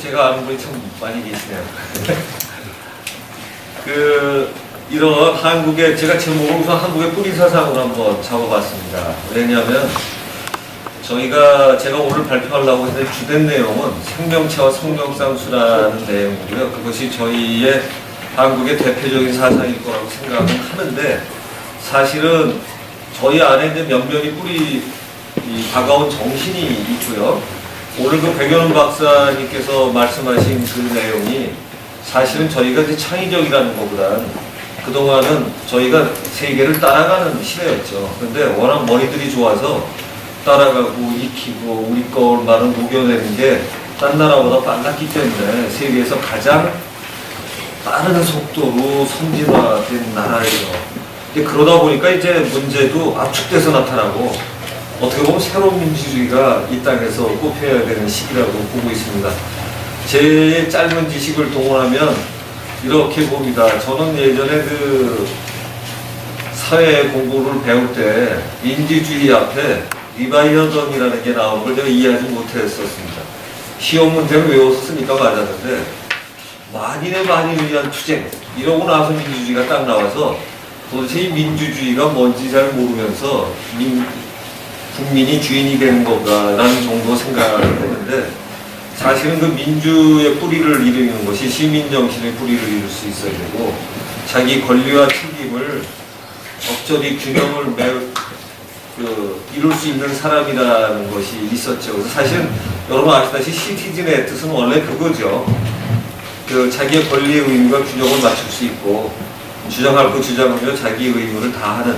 제가 아는 분이 참 많이 계시네요. 이런 한국의, 제가 제목을 우선 한국의 뿌리 사상으로 한번 잡아봤습니다. 왜냐하면 제가 오늘 발표하려고 했는데 주된 내용은 생명체와 성령상수라는 내용이고요. 그것이 저희의 한국의 대표적인 사상일 거라고 생각은 하는데, 사실은 저희 안에 이제 면면이 다가온 정신이 있고요. 오늘 백연훈 박사님께서 말씀하신 그 내용이 사실은 저희가 이제 창의적이라는 것보다는 그동안은 저희가 세계를 따라가는 시대였죠. 그런데 워낙 머리들이 좋아서 따라가고 익히고 우리 것만은 녹여내는 게 딴 나라보다 빨랐기 때문에 세계에서 가장 빠른 속도로 선진화된 나라예요. 근데 그러다 보니까 이제 문제도 압축돼서 나타나고 어떻게 보면 새로운 민주주의가 이 땅에서 꼽혀야 되는 시기라고 보고 있습니다. 제 짧은 지식을 동원하면 이렇게 봅니다. 저는 예전에 사회 공부를 배울 때 민주주의 앞에 리바이어던이라는 게 나오는 걸 제가 이해하지 못했었습니다. 시험 문제를 외웠으니까 맞았는데 만인의 만인을 위한 투쟁 이러고 나서 민주주의가 딱 나와서 도대체 이 민주주의가 뭔지 잘 모르면서 국민이 주인이 되는 건가라는 정도 생각을 했는데, 사실은 그 민주의 뿌리를 이루는 것이 시민정신의 뿌리를 이룰 수 있어야 되고, 자기 권리와 책임을 적절히 균형을 이룰 수 있는 사람이라는 것이 있었죠. 그래서 사실은 여러분 아시다시피 시티즌의 뜻은 원래 그거죠. 자기의 권리의 의무가 균형을 맞출 수 있고, 주장할 거 주장하며 자기의 의무를 다하는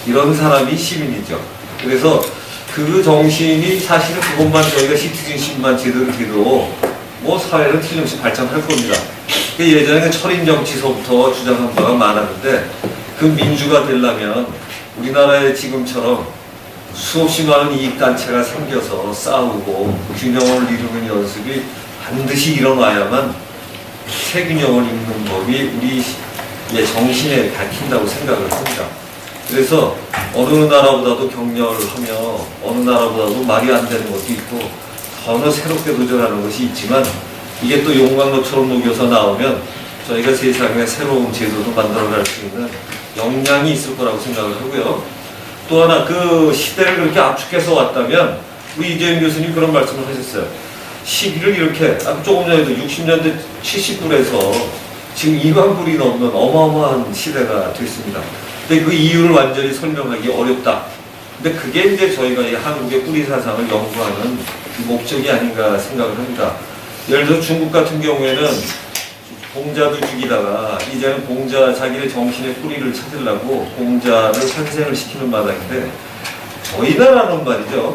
이런 사람이 시민이죠. 그래서 그 정신이 사실은 그것만 저희가 시티즌십만 제대로 돼도 사회는 틀림없이 발전할 겁니다. 예전에 철인 정치서부터 주장한 바가 많았는데, 그 민주가 되려면 우리나라에 지금처럼 수없이 많은 이익단체가 생겨서 싸우고 균형을 이루는 연습이 반드시 일어나야만 새 균형을 이루는 법이 우리의 정신에 밝힌다고 생각을 합니다. 그래서 어느 나라보다도 격렬하며 어느 나라보다도 말이 안 되는 것도 있고 전혀 새롭게 도전하는 것이 있지만, 이게 또 용광로처럼 녹여서 나오면 저희가 세상에 새로운 제도도 만들어갈 수 있는 역량이 있을 거라고 생각을 하고요. 또 하나, 그 시대를 그렇게 압축해서 왔다면 우리 이재용 교수님 그런 말씀을 하셨어요. 시기를 이렇게 조금 전에도 60년대 70불에서 지금 2만불이 넘는 어마어마한 시대가 됐습니다. 근데 그 이유를 완전히 설명하기 어렵다. 근데 그게 이제 저희가 이 한국의 뿌리 사상을 연구하는 그 목적이 아닌가 생각을 합니다. 예를 들어 중국 같은 경우에는 공자도 죽이다가 이제는 자기의 정신의 뿌리를 찾으려고 공자를 환생을 시키는 마당인데, 저희 나라는 말이죠.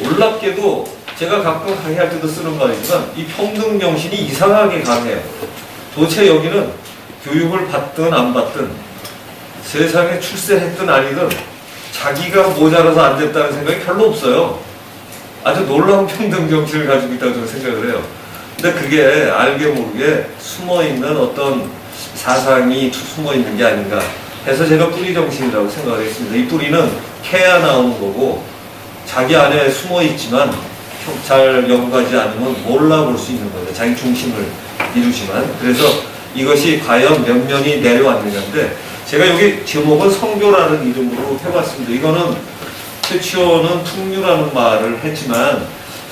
놀랍게도 제가 가끔 강의할 때도 쓰는 말이지만 이 평등 정신이 이상하게 강해요. 도대체 여기는 교육을 받든 안 받든 세상에 출세했든 아니든 자기가 모자라서 안 됐다는 생각이 별로 없어요. 아주 놀라운 평등 정신을 가지고 있다고 저는 생각을 해요. 근데 그게 알게 모르게 숨어있는 어떤 사상이 숨어있는 게 아닌가 해서 제가 뿌리 정신이라고 생각을 했습니다. 이 뿌리는 캐야 나오는 거고, 자기 안에 숨어있지만 잘 연구하지 않으면 몰라볼 수 있는 거죠. 자기 중심을 이루지만. 그래서 이것이 과연 몇 면이 내려왔느냐인데, 제가 여기 제목은 성교라는 이름으로 해봤습니다. 이거는 최초는 풍류라는 말을 했지만,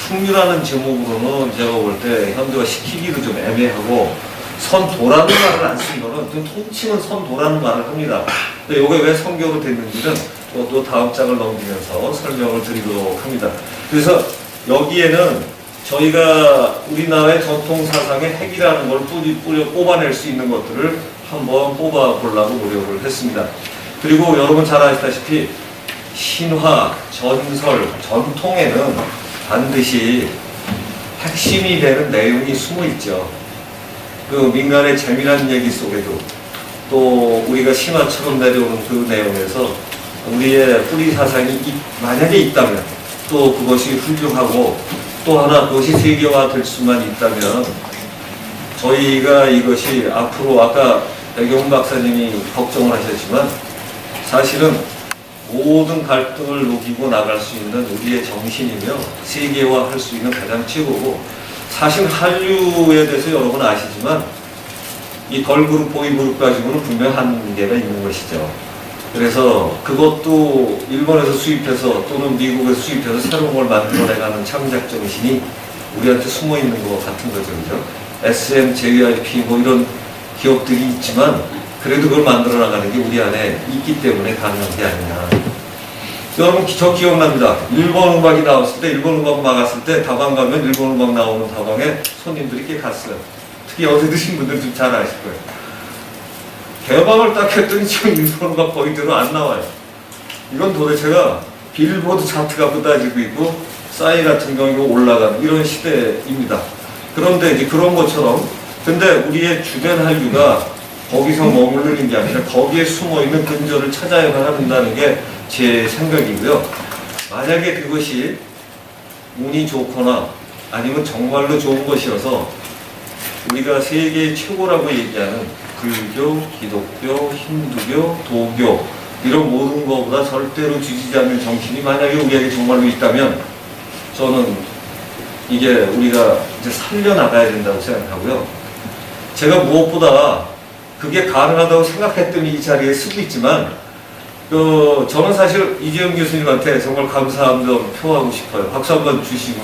풍류라는 제목으로는 제가 볼 때 현대화 시키기도 좀 애매하고, 선도라는 말을 안 쓴 거는 통칭은 선도라는 말을 합니다. 근데 이게 왜 성교로 됐는지는 또 다음 장을 넘기면서 설명을 드리도록 합니다. 그래서 여기에는 저희가 우리나라의 전통 사상의 핵이라는 걸 뽑아낼 수 있는 것들을 한번 뽑아보려고 노력을 했습니다. 그리고 여러분 잘 아시다시피 신화, 전설, 전통에는 반드시 핵심이 되는 내용이 숨어 있죠. 그 민간의 재미난 얘기 속에도 또 우리가 신화처럼 내려오는 그 내용에서 우리의 뿌리 사상이 만약에 있다면, 또 그것이 훌륭하고 또 하나 그것이 세계화 될 수만 있다면, 저희가 이것이 앞으로 아까 백연훈 박사님이 걱정을 하셨지만 사실은 모든 갈등을 녹이고 나갈 수 있는 우리의 정신이며 세계화할 수 있는 가장 최고고, 사실 한류에 대해서 여러분 아시지만 이 걸그룹, 보이그룹 가지고는 분명 한계가 있는 것이죠. 그래서 그것도 일본에서 수입해서 또는 미국에서 수입해서 새로운 걸 만들어내가는 창작 정신이 우리한테 숨어 있는 것 같은 거죠. 그죠? SM, JYP 뭐 이런 기업들이 있지만 그래도 그걸 만들어 나가는 게 우리 안에 있기 때문에 가능한 게 아니냐. 여러분 저 기억납니다. 일본 음악이 나왔을 때, 일본 음악 막았을 때 다방 가면 일본 음악 나오는 다방에 손님들이 꽤 갔어요. 특히 어제 드신 분들 좀 잘 아실 거예요. 개방을 딱 했더니 지금 일본 음악 거의대로 안 나와요. 이건 도대체가 빌보드 차트가 부다지고 있고 싸이 같은 경우가 올라가는 이런 시대입니다. 그런데 이제 그런 것처럼 근데 우리의 주변 한류가 거기서 머무르는 게 아니라 거기에 숨어있는 근저를 찾아야 한다는 게 제 생각이고요. 만약에 그것이 운이 좋거나 아니면 정말로 좋은 것이어서 우리가 세계 최고라고 얘기하는 불교, 기독교, 힌두교, 도교 이런 모든 것보다 절대로 뒤지지 않는 정신이 만약에 우리에게 정말로 있다면 저는 이게 우리가 이제 살려나가야 된다고 생각하고요. 제가 무엇보다 그게 가능하다고 생각했더니 이 자리에 쓰고 있지만 저는 사실 이재용 교수님한테 정말 감사한 점 표하고 싶어요. 박수 한번 주시고.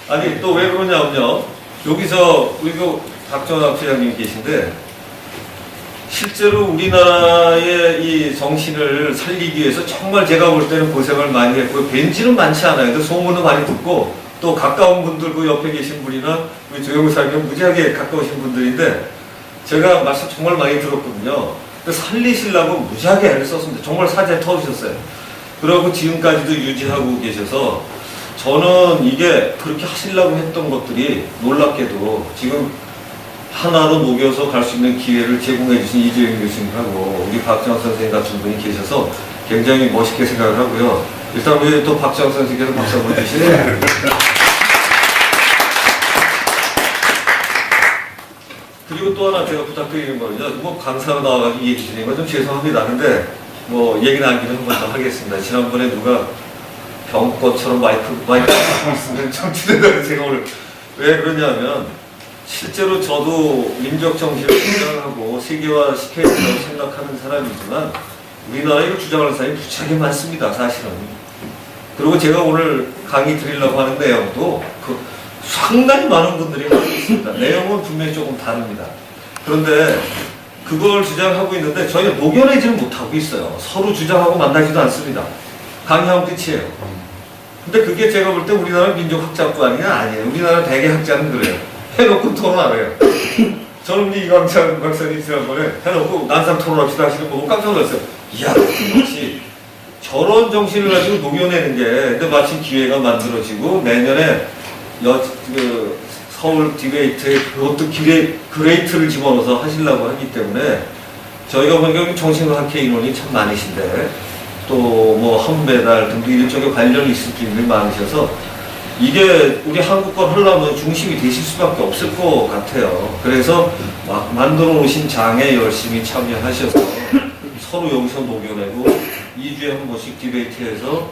아니 또 왜 그러냐면요. 여기서 우리 그 박정학 회장님 계신데 실제로 우리나라의 이 정신을 살리기 위해서 정말 제가 볼 때는 고생을 많이 했고요. 뵌지는 많지 않아요. 소문도 많이 듣고 또 가까운 분들 그 옆에 계신 분이나 우리 조영사님 무지하게 가까우신 분들인데 제가 말씀 정말 많이 들었거든요. 살리시려고 무지하게 애를 썼습니다. 정말 사제 터주셨어요. 그러고 지금까지도 유지하고 계셔서 저는 이게 그렇게 하시려고 했던 것들이 놀랍게도 지금 하나로 녹여서 갈 수 있는 기회를 제공해 주신 이재용 교수님하고 우리 박정학 선생님 같은 분이 계셔서 굉장히 멋있게 생각을 하고요. 일단 우리 또 박정학 선생님께서 박수 한번 주시네요. 그리고 또 하나 제가 부탁드리는 거는요. 뭐 강사가 나와가지고 얘기 드리는 건 좀 죄송합니다. 근데 뭐 얘기 나기는 한 번 더 하겠습니다. 지난번에 누가 병꽃처럼 마이크 쓰는 정치대단을 제가 오늘 왜 그러냐면 실제로 저도 민족 정신을 생각하고 세계화 시켜야 된다고 생각하는 사람이지만 우리나라에 주장하는 사람이 무지하게 많습니다. 사실은. 그리고 제가 오늘 강의 드리려고 하는 내용도 상당히 많은 분들이 하고 있습니다. 내용은 분명히 조금 다릅니다. 그런데 그걸 주장하고 있는데 저희는 녹여내지는 못하고 있어요. 서로 주장하고 만나지도 않습니다. 강의하면 끝이에요. 근데 그게 제가 볼 때 우리나라 민족학자뿐 아니에요. 우리나라 대개 학자는 그래요. 해놓고 토론 안 해요. 저는 우리 이광찬 박사님 지난번에 해놓고 난상 토론합시다 하시는 거 보고 깜짝 놀랐어요. 이야, 역시 저런 정신을 가지고 녹여내는 게 근데 마침 기회가 만들어지고 내년에 서울 디베이트에 그것도 그레이트를 집어넣어서 하시려고 하기 때문에 저희가 보니까 정신과학회 인원이 참 많으신데 또 뭐 한메달 등등 이런 쪽에 관련이 있을 분들이 많으셔서 이게 우리 한국 걸 하려면 중심이 되실 수밖에 없을 것 같아요. 그래서 만들어 놓으신 장에 열심히 참여하셔서 서로 여기서 녹여내고 2주에 한 번씩 디베이트해서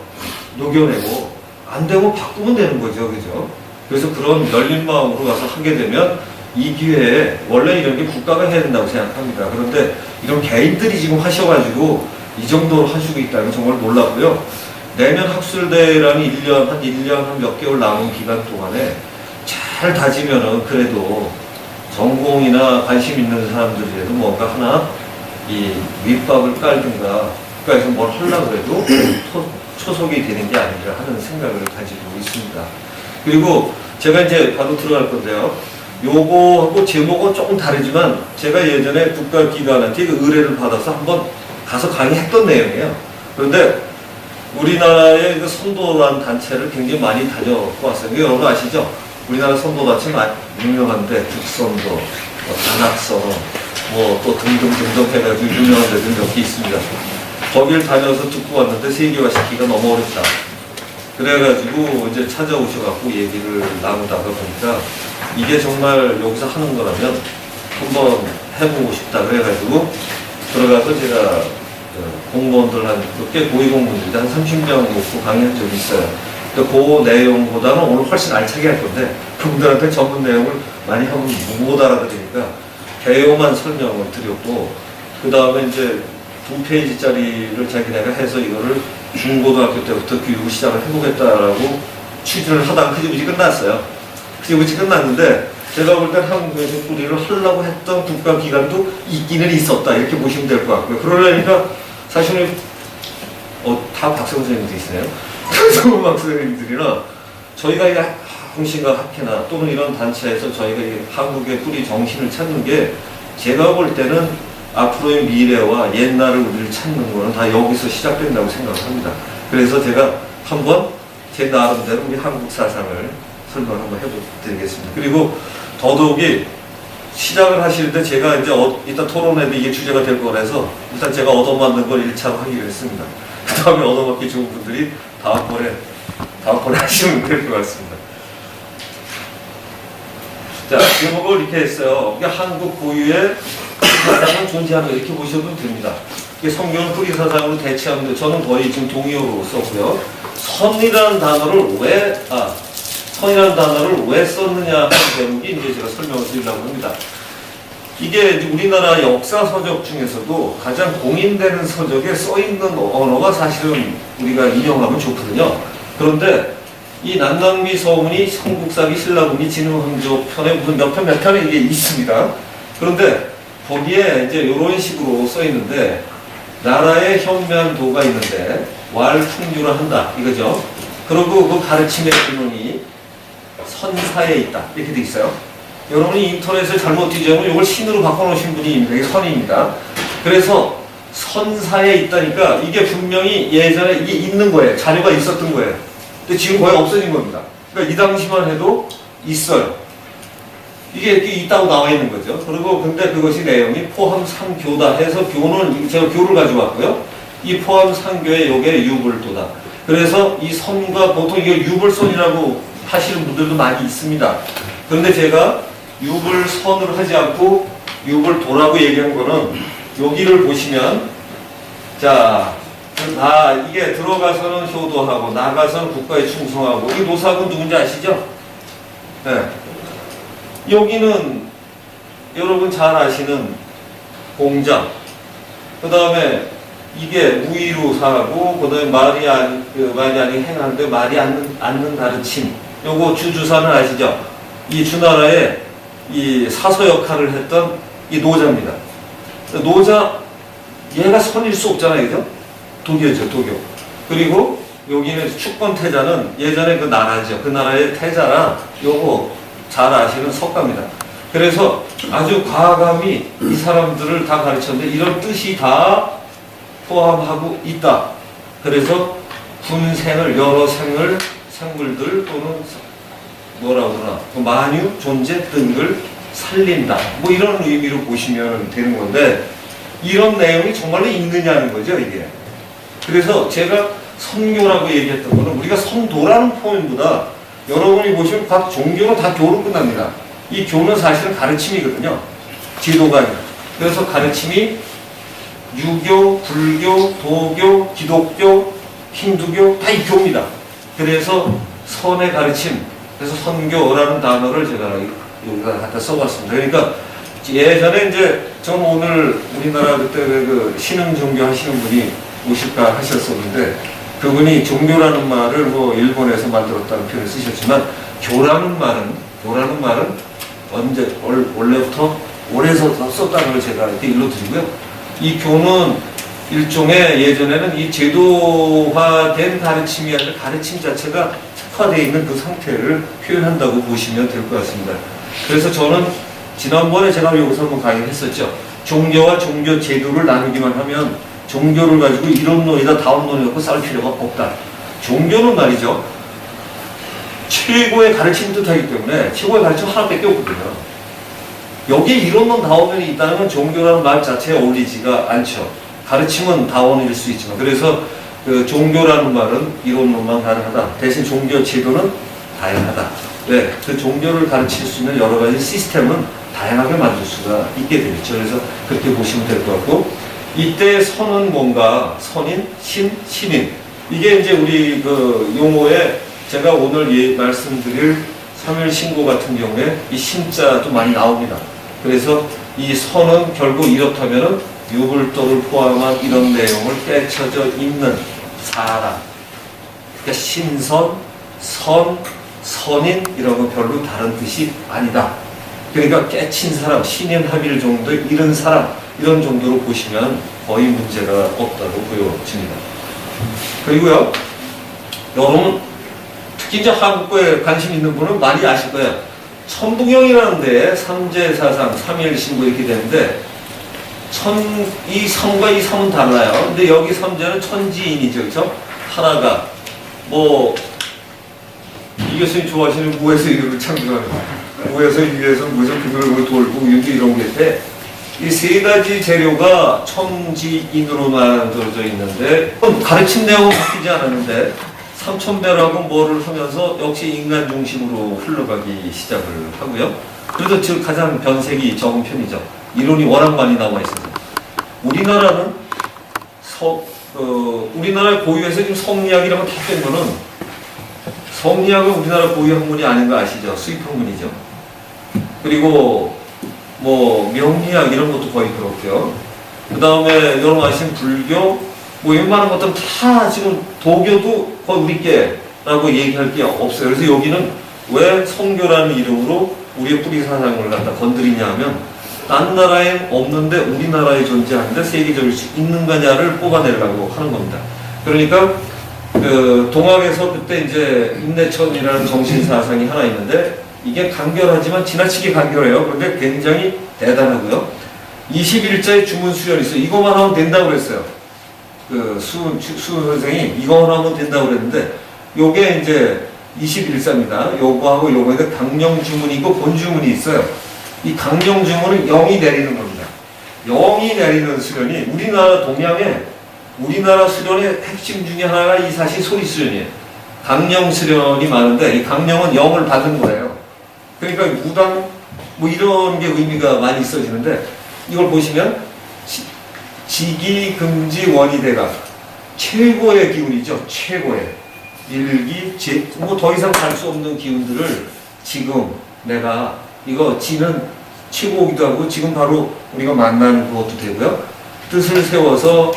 녹여내고 안 되면 바꾸면 되는 거죠. 그죠? 그래서 그런 열린 마음으로 가서 하게 되면 이 기회에 원래 이런 게 국가가 해야 된다고 생각합니다. 그런데 이런 개인들이 지금 하셔가지고 이 정도로 하시고 있다는 게 정말 놀랍고요. 내년 학술대회라는 1년 한 몇 개월 남은 기간 동안에 잘 다지면은 그래도 전공이나 관심 있는 사람들이라도 뭔가 하나 이 밑밥을 깔든가 국가에서 뭘 하려고 해도 초속이 되는 게 아니라 하는 생각을 가지고 있습니다. 그리고 제가 이제 바로 들어갈 건데요. 요거하고 제목은 조금 다르지만 제가 예전에 국가기관한테 의뢰를 받아서 한번 가서 강의했던 내용이에요. 그런데 우리나라의 그 선도란 단체를 굉장히 많이 다녀왔어요. 여러분 아시죠? 우리나라 선도단체 유명한데 북선도, 단학선, 뭐 또 등등 해가지고 유명한 데들 몇 개 있습니다. 거기를 다녀서 듣고 왔는데 세계화 시키기가 너무 어렵다. 그래가지고 이제 찾아오셔갖고 얘기를 나누다가 보니까 이게 정말 여기서 하는 거라면 한번 해보고 싶다 그래가지고 들어가서 제가 공무원들 꽤 고위공무원들 한 30명 놓고 강의한 적이 있어요. 그 내용보다는 오늘 훨씬 알차게 할 건데 그분들한테 전문 내용을 많이 하면 못 알아들으니까 개요만 설명을 드렸고 그 다음에 이제 2페이지짜리를 자기네가 해서 이거를 중고등학교 때부터 교육을 시작을 해보겠다라고 취지를 하다가 흐지부지 끝났어요. 흐지부지 끝났는데 제가 볼 땐 한국에서 뿌리를 하려고 했던 국가기관도 있기는 있었다 이렇게 보시면 될 것 같고요. 그러려니까 사실은 다 박세훈 선생님도 있으네요. 박세훈 박사님들이나 저희가 이 공신과 학회나 또는 이런 단체에서 저희가 이 한국의 뿌리 정신을 찾는 게 제가 볼 때는 앞으로의 미래와 옛날을 우리를 찾는 거는 다 여기서 시작된다고 생각을 합니다. 그래서 제가 한번 제 나름대로 우리 한국 사상을 설명을 한번 해드리겠습니다. 그리고 더더욱이 시작을 하실 때 제가 이제 이따 토론회도 이게 주제가 될 거라서 일단 제가 얻어맞는 걸 1차로 하기로 했습니다. 그 다음에 얻어맞기 좋은 분들이 다음번에 하시면 될 것 같습니다. 자, 제목을 이렇게 했어요. 이게 한국 고유의 사상은 존재한다 이렇게 보셔도 됩니다. 이게 성경을 뿌리 사상으로 대체하는데 저는 거의 지금 동의어로 썼고요. 선이라는 단어를 왜 썼느냐 하는 제목이 이제 제가 설명을 드리려고 합니다. 이게 우리나라 역사 서적 중에서도 가장 공인되는 서적에 써 있는 언어가 사실은 우리가 인용하면 좋거든요. 그런데 이 난낭미 서문이 성국사기 신라문이 진흥황조 편에 무슨 몇 편에 이게 있습니다. 그런데 거기에 이제 이런 식으로 써 있는데 나라의 현면도가 있는데 왈풍류를 한다 이거죠. 그리고 그 가르침의 근원이 선사에 있다 이렇게 돼 있어요. 여러분이 인터넷을 잘못 뒤져면 이걸 신으로 바꿔놓으신 분이 있는데 이게 선입니다. 그래서 선사에 있다니까 이게 분명히 예전에 이게 있는 거예요. 자료가 있었던 거예요. 근데 지금 거의 없어진 겁니다. 그러니까 이 당시만 해도 있어요. 이게 이렇게 있다고 나와 있는 거죠. 그리고 근데 그것이 내용이 포함 3교다 해서 교는 제가 교를 가져왔고요. 이 포함 3교의 요게 유불도다. 그래서 이 선과 보통 이게 유불선이라고 하시는 분들도 많이 있습니다. 그런데 제가 유불선을 하지 않고 유불도라고 얘기한 거는 여기를 보시면 자, 이게 들어가서는 효도하고 나가서는 국가에 충성하고 이 노사군 누군지 아시죠? 네. 여기는 여러분 잘 아시는 공장, 그 다음에 이게 무의로 사고, 그 다음에 말이 아닌 행하는데 말이 않는 가르침. 요거 주주사는 아시죠? 이 주나라의 이 사서 역할을 했던 이 노자입니다. 노자, 얘가 선일 수 없잖아요, 그죠? 도교죠, 도교. 그리고 여기는 축권 태자는 예전에 그 나라죠. 그 나라의 태자라 요거 잘 아시는 석가입니다. 그래서 아주 과감히 이 사람들을 다 가르쳤는데 이런 뜻이 다 포함하고 있다. 그래서 군생을 여러 생물들 또는 뭐라고 그러나 만유, 존재 등을 살린다. 뭐 이런 의미로 보시면 되는 건데 이런 내용이 정말로 있느냐는 거죠, 이게. 그래서 제가 선교라고 얘기했던 거는 우리가 선도라는 표현보다 여러분이 보시면 각 종교는 다 교로 끝납니다. 이 교는 사실은 가르침이거든요. 지도가 아니라. 그래서 가르침이 유교, 불교, 도교, 기독교, 힌두교 다 이 교입니다. 그래서 선의 가르침, 그래서 선교라는 단어를 제가 여기다 갖다 써봤습니다. 그러니까 예전에 이제 전 오늘 우리나라 그때 그 신흥 종교 하시는 분이 오실까 하셨었는데 그분이 종교라는 말을 뭐 일본에서 만들었다는 표현을 쓰셨지만 교라는 말은 원래부터 오래서 썼다는 걸 제가 이렇게 일러드리고요. 이 교는 일종의 예전에는 이 제도화된 가르침이 아니라 가르침 자체가 특화되어 있는 그 상태를 표현한다고 보시면 될 것 같습니다. 그래서 저는 지난번에 제가 여기서 한번 강의를 했었죠. 종교와 종교 제도를 나누기만 하면 종교를 가지고 이론론이다 다음론이 갖고 싸울 필요가 없다. 종교는 말이죠. 최고의 가르침 뜻하기 때문에 최고의 가르침 하나밖에 없거든요. 여기에 이론론 다원론이 있다는 건 종교라는 말 자체에 어울리지가 않죠. 가르침은 다원일 수 있지만 그래서 그 종교라는 말은 이론론만 가능하다. 대신 종교 제도는 다양하다. 네, 그 종교를 가르칠 수 있는 여러 가지 시스템은 다양하게 만들 수가 있게 되겠죠. 그래서 그렇게 보시면 될 것 같고 이때 선은 뭔가 선인, 신인. 이게 이제 우리 그 용어에 제가 오늘 말씀드릴 삼일신고 같은 경우에 이 신자도 많이 나옵니다. 그래서 이 선은 결국 이렇다면은 유불도를 포함한 이런 내용을 깨쳐져 있는 사람. 그러니까 신선, 선, 선인 이런 건 별로 다른 뜻이 아니다. 그러니까 깨친 사람, 신인합일 정도 이런 사람 이런 정도로 보시면 거의 문제가 없다고 보여집니다. 그리고요, 여러분 특히 이제 한국에 관심 있는 분은 많이 아실 거예요. 천부경이라는 데에 삼재사상, 삼일신고 이렇게 되는데 이 삼과 이 삼은 달라요. 근데 여기 삼재는 천지인이죠, 그렇죠? 하나가 뭐 이 교수님 좋아하시는 무에서 유를 창조하는 무에서 유에서 무에서 그걸 돌고 이런 게 있는데 이 세 가지 재료가 천지인으로 만들어져 있는데 가르친 내용은 바뀌지 않았는데 삼천배라고 뭐를 하면서 역시 인간 중심으로 흘러가기 시작을 하고요. 그래도 즉 가장 변색이 적은 편이죠. 이론이 워낙 많이 나와 있어서 우리나라는 우리나라 고유에서 지금 성리학이라고 다 빼면은 성리학은 우리나라 고유 학문이 아닌 거 아시죠? 수입 학문이죠. 그리고 뭐 명리학 이런 것도 거의 그렇고요. 그 다음에 여러분 아시는 불교 뭐 웬만한 것들은 다 지금 도교도 거의 우리께라고 얘기할 게 없어요. 그래서 여기는 왜 성교라는 이름으로 우리의 뿌리 사상을 갖다 건드리냐 하면 딴 나라엔 없는데 우리나라에 존재하는데 세계적일 수 있는가냐를 뽑아내려고 하는 겁니다. 그러니까 그 동학에서 그때 이제 인내천이라는 정신 사상이 하나 있는데 이게 간결하지만 지나치게 간결해요. 그런데 굉장히 대단하고요. 21자의 주문 수련이 있어요. 이거만 하면 된다고 그랬어요. 그 수 선생이 이거만 하면 된다고 그랬는데 요게 이제 21자입니다. 요거하고 요거인데 강령 주문이 있고 본 주문이 있어요. 이 강령 주문은 0이 내리는 겁니다. 0이 내리는 수련이 우리나라 동양에 우리나라 수련의 핵심 중에 하나가 이 사실 소리 수련이에요. 강령 수련이 많은데 이 강령은 0을 받은 거예요. 그러니까 무당 뭐 이런 게 의미가 많이 있어지는데 이걸 보시면 지기 금지 원이대가 최고의 기운이죠. 최고의 일기 뭐 더 이상 갈 수 없는 기운들을 지금 내가 이거 지는 최고이기도 하고 지금 바로 우리가 만나는 것도 되고요. 뜻을 세워서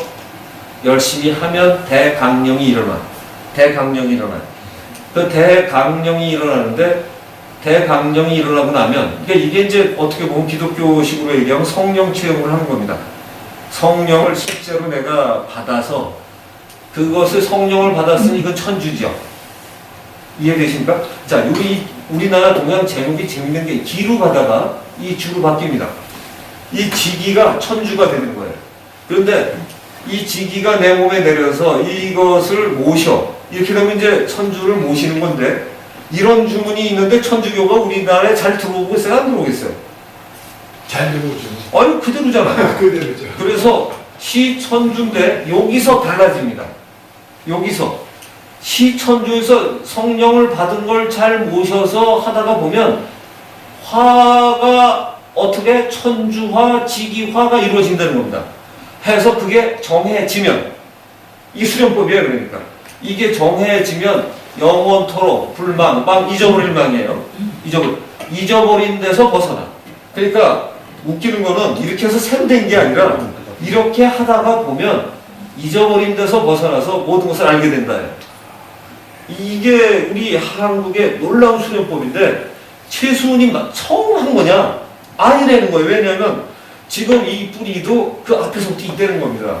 열심히 하면 대강령이 일어나. 대강령이 일어나. 그 대강령이 일어나는데 대강령이 일어나고 나면 이게 이제 어떻게 보면 기독교식으로 얘기하면 성령 체험을 하는 겁니다. 성령을 실제로 내가 받아서 그것을 성령을 받았으니 이건 천주죠. 이해되십니까? 자, 우리나라 동양 제목이 재밌는 게 기로 가다가 이 주로 바뀝니다. 이 지기가 천주가 되는 거예요. 그런데 이 지기가 내 몸에 내려서 이것을 모셔. 이렇게 되면 이제 천주를 모시는 건데 이런 주문이 있는데 천주교가 우리나라에 잘 들어오고 있어요? 안 들어오겠어요? 잘 들어오죠. 아니 그대로잖아요. 그대로죠. 그래서 시천주인데 여기서 달라집니다. 여기서 시천주에서 성령을 받은 걸 잘 모셔서 하다가 보면 화가 어떻게 천주화, 지기화가 이루어진다는 겁니다. 해서 그게 정해지면 이 수련법이에요. 그러니까 이게 정해지면 영원토록 불망, 잊어버릴 망이에요. 잊어버린 데서 벗어나. 그러니까 웃기는 거는 이렇게 해서 새로 된 게 아니라 이렇게 하다가 보면 잊어버린 데서 벗어나서 모든 것을 알게 된다. 이게 우리 한국의 놀라운 수련법인데 최수훈이 처음 한 거냐? 아니라는 거예요. 왜냐하면 지금 이 뿌리도 그 앞에서부터 있다는 겁니다.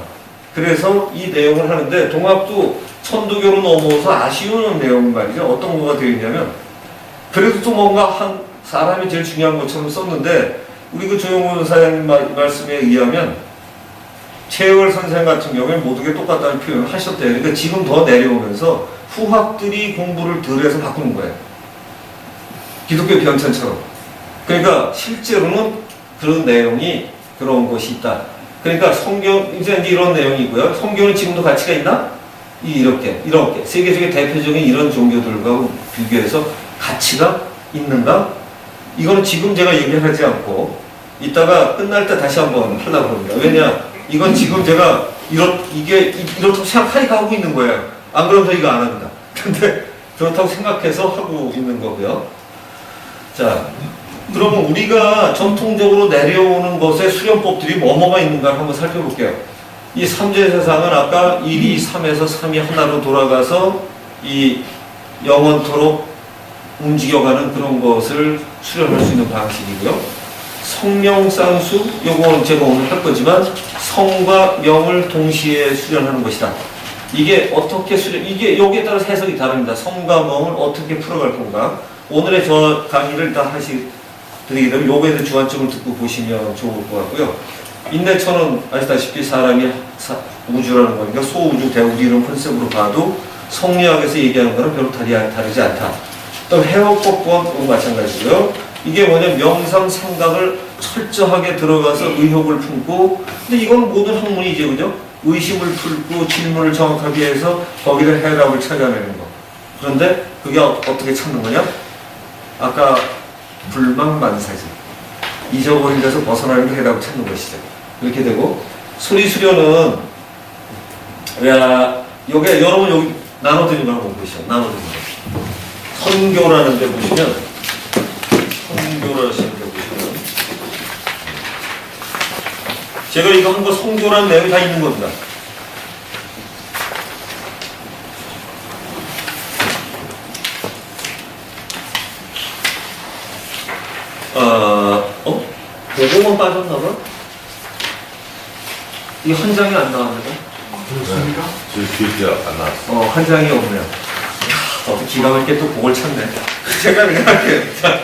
그래서 이 내용을 하는데 동학도 천도교로 넘어서 아쉬운 내용 말이죠. 어떤 거가 되어 있냐면 그래도 또 뭔가 한 사람이 제일 중요한 것처럼 썼는데 우리 그 조용훈 사장님 말씀에 의하면 최월 선생 같은 경우에 모두 게 똑같다는 표현을 하셨대요. 그러니까 지금 더 내려오면서 후학들이 공부를 덜 해서 바꾸는 거예요. 기독교 변천처럼. 그러니까 실제로는 그런 내용이 그런 것이 있다. 그러니까 성경 이제 이런 내용이고요. 성경은 지금도 가치가 있나? 이렇게 세계적인 대표적인 이런 종교들과 비교해서 가치가 있는가? 이거는 지금 제가 얘기하지 않고 이따가 끝날 때 다시 한번 하려고 합니다. 왜냐? 이건 지금 제가 이렇다고 생각하니까 하고 있는 거예요. 안 그러면 저 이거 안 합니다. 근데 그렇다고 생각해서 하고 있는 거고요. 자, 그러면 우리가 전통적으로 내려오는 것의 수련법들이 뭐가 있는가 한번 살펴볼게요. 이 삼재 세상은 아까 1, 2, 3에서 3이 하나로 돌아가서 이 영원토록 움직여가는 그런 것을 수련할 수 있는 방식이고요. 성명쌍수, 요거 제가 오늘 할 거지만 성과 명을 동시에 수련하는 것이다. 이게 어떻게 이게 여기에 따라서 해석이 다릅니다. 성과 명을 어떻게 풀어갈 건가. 오늘의 저 강의를 다 드리게 되면 요거에 대한 주안점을 듣고 보시면 좋을 것 같고요. 인내처는 아시다시피 사람이 우주라는 거니까 소우주 대우주 이런 컨셉으로 봐도 성리학에서 얘기하는 거랑 별로 다르지 않다. 또 해역법 또한 마찬가지고요. 이게 뭐냐면 명상 생각을 철저하게 들어가서 의욕을 품고, 근데 이건 모든 학문이죠, 그죠? 의심을 풀고 질문을 정확하게 해서 거기를 해답을 찾아내는 거. 그런데 그게 어떻게 찾는 거냐? 아까 불망만사지. 잊어버린 데서 벗어나는 게 해답을 찾는 것이죠. 이렇게 되고, 소리 수련은, 여기, 여러분 여기 나눠드린 거 한번 보시죠. 나눠드린 거. 선교라는 데 보시면, 선교라는 데 보시면, 제가 이거 한 거 선교라는 내용이 다 있는 겁니다. 그거만 빠졌나봐? 이 한 장이 안 나왔는데? 그렇습니까? 지금 기억이 안 나왔어. 한 장이 없네요. 기가 막히게 또 그걸 찾네. 제가 그냥 할게요. 자,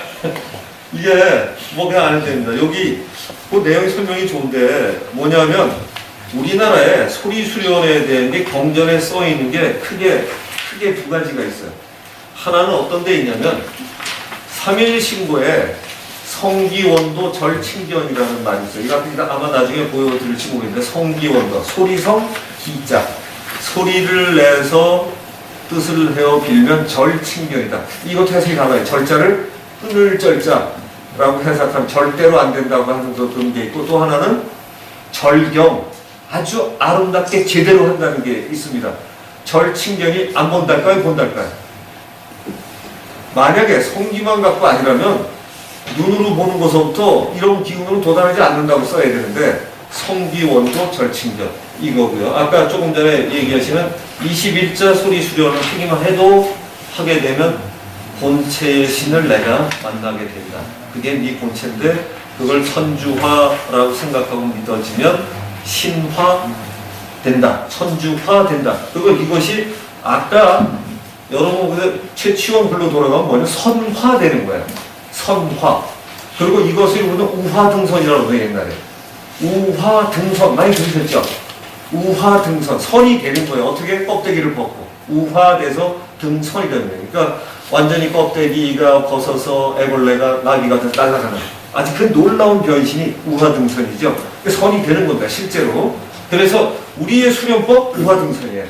이게 뭐 그냥 안 해도 됩니다. 여기 그 내용 설명이 좋은데 뭐냐면 우리나라에 소리 수련에 대한 게 경전에 써 있는 게 크게 두 가지가 있어요. 하나는 어떤 데 있냐면 3일 신고에 성기원도 절칭견이라는 말이 있어요. 이거 아마 나중에 보여드릴지 모르겠는데 성기원도, 소리성 기자, 소리를 내서 뜻을 헤어 빌면 절칭견이다. 이것도 해석이 달라요. 절자를 끊을 절자라고 해석하면 절대로 안 된다고 하는 그런 게 있고, 또 하나는 절경, 아주 아름답게 제대로 한다는 게 있습니다. 절칭견이 안 본달까요? 본달까요? 만약에 성기만 갖고 아니라면 눈으로 보는 것부터 이런 기운으로 도달하지 않는다고 써야 되는데 성기원도 절칭견 이거고요. 아까 조금 전에 얘기하시는 21자 소리 수련을 하기만 해도 하게 되면 본체의 신을 내가 만나게 된다. 그게 네 본체인데 그걸 천주화라고 생각하고 믿어지면 신화된다. 천주화된다. 그리고 이것이 아까 여러분 최치원 글로 돌아가면 뭐냐? 선화되는 거예요. 선화. 그리고 이것을 우리는 우화등선이라고 해요, 옛날에. 우화등선. 많이 들으셨죠? 우화등선. 선이 되는 거예요. 어떻게? 껍데기를 벗고. 우화돼서 등선이 되는 거예요. 그러니까 완전히 껍데기가 벗어서 애벌레가 나비가 돼서 날아가는. 아주 그 놀라운 변신이 우화등선이죠. 선이 되는 겁니다, 실제로. 그래서 우리의 수련법, 우화등선이에요.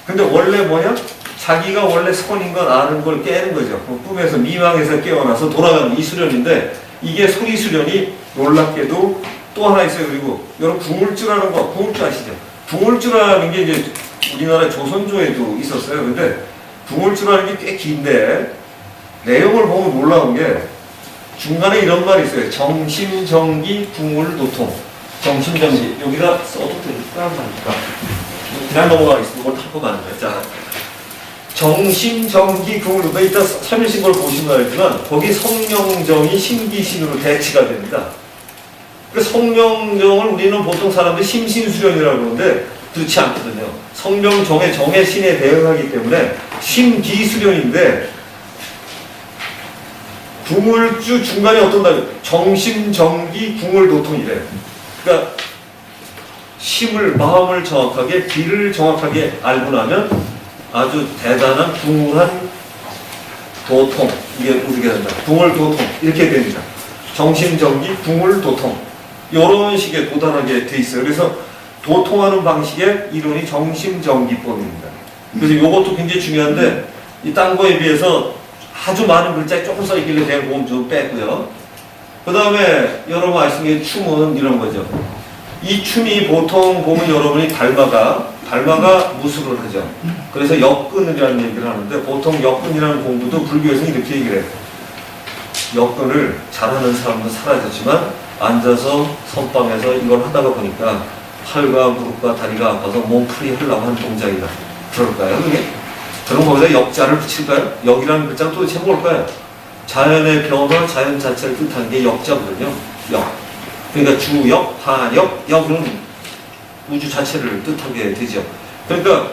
근데 원래 뭐냐? 자기가 원래 선인 건 아는 걸 깨는 거죠. 꿈에서 미망에서 깨어나서 돌아가는 이 수련인데, 이게 소리 수련이 놀랍게도 또 하나 있어요. 그리고 여러분 궁울주라는 거, 궁울주 아시죠? 궁울주라는 게 이제 우리나라 조선조에도 있었어요. 근데 궁울주라는 게 꽤 긴데 내용을 보면 놀라운 게 중간에 이런 말이 있어요. 정심정기 궁울도통. 정심정기. 여기다 써도 될까 말까? 그냥 넘어가겠습니다. 이걸 타고 가는 거예요. 자. 정심정기 궁울도통. 이따 3일신 걸 보시면 알지만 거기 성명정이 심기신으로 대치가 됩니다. 그 성명정을 우리는 보통 사람들이 심신수련이라고 그러는데 그렇지 않거든요. 성명정의 정의 신에 대응하기 때문에 심기수련인데 궁울주 중간에 어떤 날 정심정기 궁울도통이래요. 그러니까 심을 마음을 정확하게 기를 정확하게 알고 나면 아주 대단한 궁울한 도통 이게 어떻게 된다. 궁울도통 이렇게 됩니다. 정심정기 궁울도통 이런 식의 도달하게 돼 있어요. 그래서 도통하는 방식의 이론이 정심정기법입니다. 그래서 이것도 굉장히 중요한데 이 딴 거에 비해서 아주 많은 글자에 조금 써 있길래 내가 보면 좀 뺐고요. 그 다음에 여러분 아시는 게 춤은 이런 거죠. 이 춤이 보통 보면 여러분이 달마가 무술을 하죠. 그래서 역근이라는 얘기를 하는데 보통 역근이라는 공부도 불교에서는 이렇게 얘기를 해요. 역근을 잘하는 사람도 사라졌지만 앉아서 선방에서 이걸 하다가 보니까 팔과 무릎과 다리가 아파서 몸풀이 하려고 하는 동작이다. 그럴까요? 그게? 그럼 거기다 역자를 붙일까요? 역이라는 글자는 도대체 뭘까요? 자연의 변화, 자연 자체를 뜻하는 게 역자거든요. 역. 그러니까 주역, 하역, 역은 우주 자체를 뜻하게 되죠. 그러니까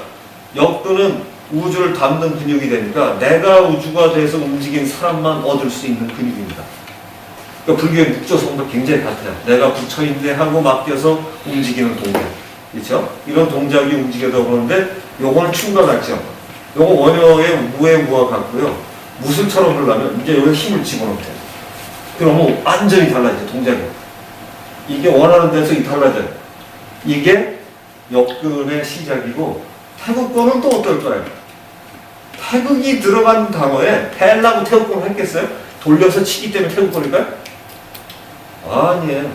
역근은 우주를 담는 근육이 되니까 내가 우주가 돼서 움직인 사람만 얻을 수 있는 근육입니다. 그러니까 불교의 묵조성도 굉장히 같아요. 내가 붙여있네 하고 맡겨서 움직이는 동작. 그렇죠? 이런 동작이 움직여다 보는데 요거는 춤과 같죠. 요거 원효의 무의 무와 같고요. 무술처럼 하려면 이제 여기 힘을 집어넣대요. 그러면 완전히 달라지죠. 동작이. 이게 원하는 데서 달라져요. 이게 역근의 시작이고 태극권은 또 어떨까요? 태극이 들어간 단어에 패라고 태극권을 했겠어요? 돌려서 치기 때문에 태극권일까요? 아니에요.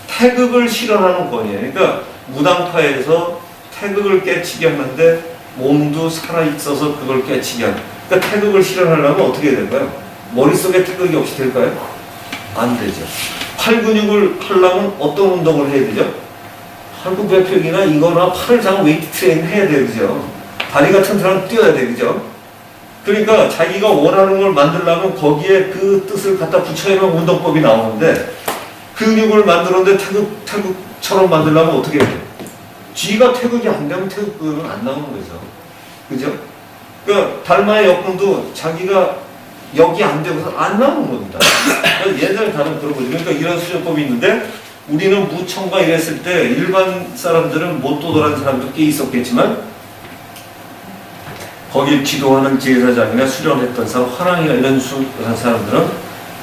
태극을 실현하는 권이에요. 그러니까 무당파에서 태극을 깨치게 하는데 몸도 살아있어서 그걸 깨치게 하는. 그러니까 태극을 실현하려면 어떻게 될까요? 머릿속에 태극이 없이 될까요? 안 되죠. 팔 근육을 하려면 어떤 운동을 해야 되죠? 팔굽혀펴기나 이거나 팔을 장은 웨이트 트레이닝 해야 돼요. 그죠? 다리가 튼튼하면 뛰어야 돼요. 그죠? 그러니까 자기가 원하는 걸 만들려면 거기에 그 뜻을 갖다 붙여야만 운동법이 나오는데 근육을 만들었는데 태극처럼 만들려면 어떻게 해요? 쥐가 태극이 안 되면 태극은 안 나오는 거죠. 그죠? 그러니까 달마의 역근도 자기가 역이 안 되고서 안 나오는 겁니다. 옛날 다른 그런 거죠. 그러니까 이런 수련법이 있는데 우리는 무청과 이랬을 때 일반 사람들은 못 도달한 사람도 꽤 있었겠지만 거기 기도하는 제사장이나 수련했던 사람, 화랑이나 이런 사람들은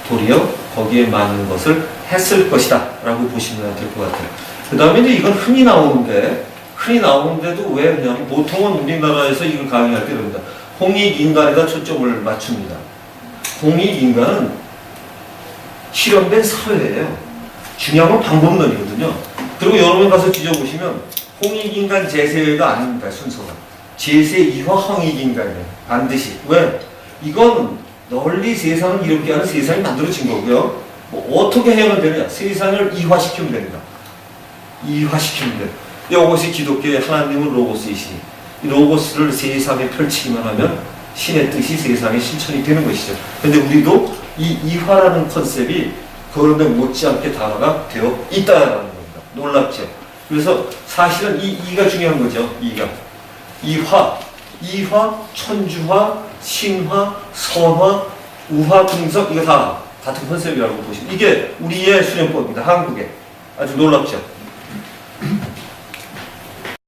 도리어 거기에 맞는 것을 했을 것이다 라고 보시면 될 것 같아요. 그 다음에 이제 이건 흔히 나오는데도 왜 그러냐면 보통은 우리나라에서 이걸 강의할 때 그럽니다. 홍익인간에다 초점을 맞춥니다. 홍익인간은 실현된 사회예요. 중요한 건 방법론이거든요. 그리고 여러분 가서 뒤져보시면 홍익인간 제세가 아닙니다. 순서가. 제세 이화 홍익인간이에요. 반드시. 왜? 이건 널리 세상을 이롭게 하는 세상이 만들어진 거고요. 뭐 어떻게 해야만 되느냐? 세상을 이화시키면 됩니다. 이화시키면 돼요. 이것이 기독교의 하나님은 로고스이시니 이 로고스를 세상에 펼치기만 하면 신의 뜻이 세상에 실천이 되는 것이죠. 근데 우리도 이 이화라는 컨셉이 그런데 못지않게 단어가 되어 있다라는 겁니다. 놀랍죠? 그래서 사실은 이가 중요한 거죠. 이화, 천주화, 신화, 선화, 우화, 등석 이거 다 같은 컨셉이라고 보시면 이게 우리의 수련법입니다. 한국에. 아주 놀랍죠?